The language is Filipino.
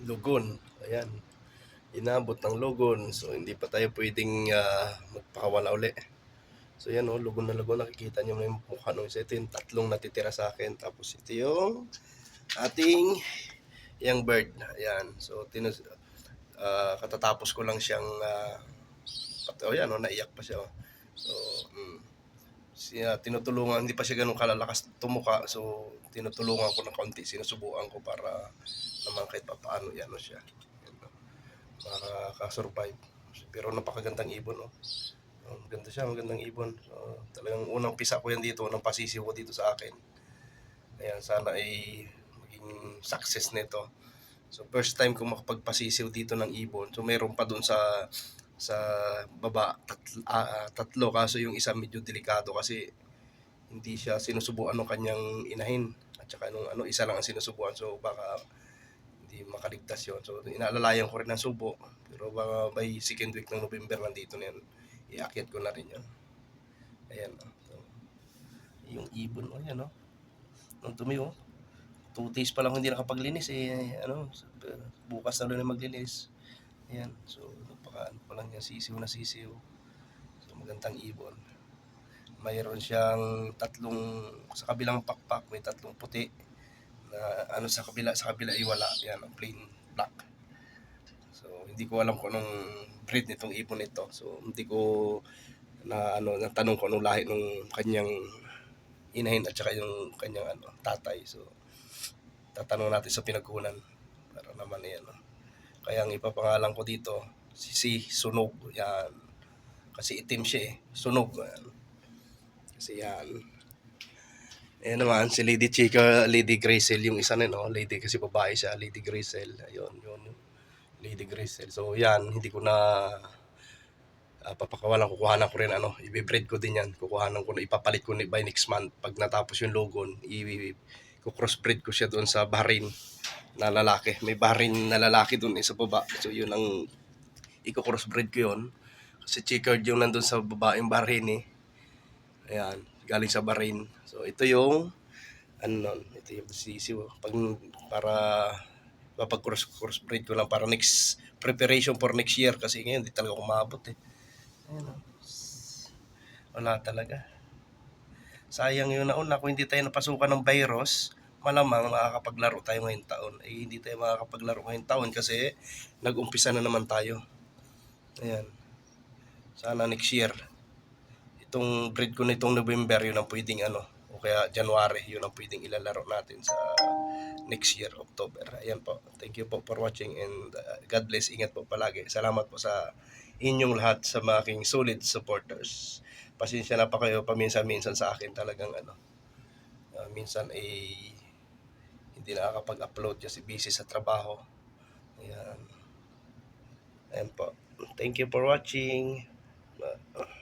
Lugon. Ayan, inabot ng lugon. So hindi pa tayo pwedeng magpakawala uli. So yan o, lugon na lugon. Nakikita nyo na yung mukha nung isa. Ito yung tatlong natitira sa akin. Tapos ito yung ating young bird. Ayan. So katatapos ko lang siyang yan o, naiyak pa siya o. So tinutulungan, hindi pa siya ganun kalalakas tumuka. So tinutulungan ko ng kaunti. Sinusubukan ko para naman kahit paano yan o siya. Yan, o. Makaka-survive. Pero napakagandang ibon o. Maganda siya, magandang ibon. So, talagang unang pisa ko yan dito, unang pasisiw ko dito sa akin. Ayan, sana ay maging success nito. So first time ko makapagpasisiw dito ng ibon. So meron pa dun sa baba tatlo, kaso yung isa medyo delikado kasi hindi siya sinusubuan ng kanyang inahin at saka nung isa lang ang sinusubuan, so baka hindi makaligtas yon. So inaalalayan ko rin ang subo, pero baka by second week ng November nandito na yan, iakyat ko na rin yan. Ayan o. So, yung ibon o yan o. Nung dumi o. 2 days pa lang hindi nakapaglinis bukas na lang maglinis. Ayan. So napaka pa lang yan, sisiw na sisiw. So magandang ibon. Mayroon siyang tatlong sa kabilang pakpak, may tatlong puti na sa kabila ay wala. Yan, plain black. So hindi ko alam kung anong breed nitong ibon nito. So hindi ko natanong ko anong lahi ng kanyang inahin at saka yung kanyang tatay. So tatanong natin sa pinagkunan para naman yan. Kaya ang ipapangalan ko dito si Sunog. Yan. Kasi itim siya eh. Sunog. Yan. Kasi yan. Ayan naman si Lady Chica, Lady Gracel yung isa na no. Lady kasi babae siya, Lady Gracel. Ayun, yun. Lady Gracel. So yan, hindi ko na papakawalan, kukuhanan ko rin i-breed ko din yan. Kukuhanan ko na, ipapalit ko by next month pag natapos yung logon. I-crossbreed ko siya doon sa Bahrain na lalaki. May Bahrain na lalaki doon sa baba. So yun ang i-crossbreed ko yun. Kasi checkered yung nandun sa babaeng Bahrain eh. Ayan, galing sa Bahrain. So ito yung ito yung sisiw. Para crossbreed ko lang para next preparation for next year kasi ngayon hindi talaga kumabot eh. Ayan o. Wala talaga. Sayang yun nauna, kung hindi tayo napasukan ng virus, malamang makakapaglaro tayo ngayong taon. Hindi tayo makakapaglaro ngayong taon kasi nag-umpisa na naman tayo. Ayan. Sana next year. Itong breed ko nitong November, yun ang pwedeng o kaya January, yun ang pwedeng ilalaro natin sa next year, October. Ayan po. Thank you po for watching and God bless. Ingat po palagi. Salamat po sa inyong lahat sa mga aking solid supporters. Pasensya na pa kayo paminsan-minsan sa akin talagang minsan ay hindi nakakapag-upload kasi busy sa trabaho. Ayan. Ayan po. Thank you for watching.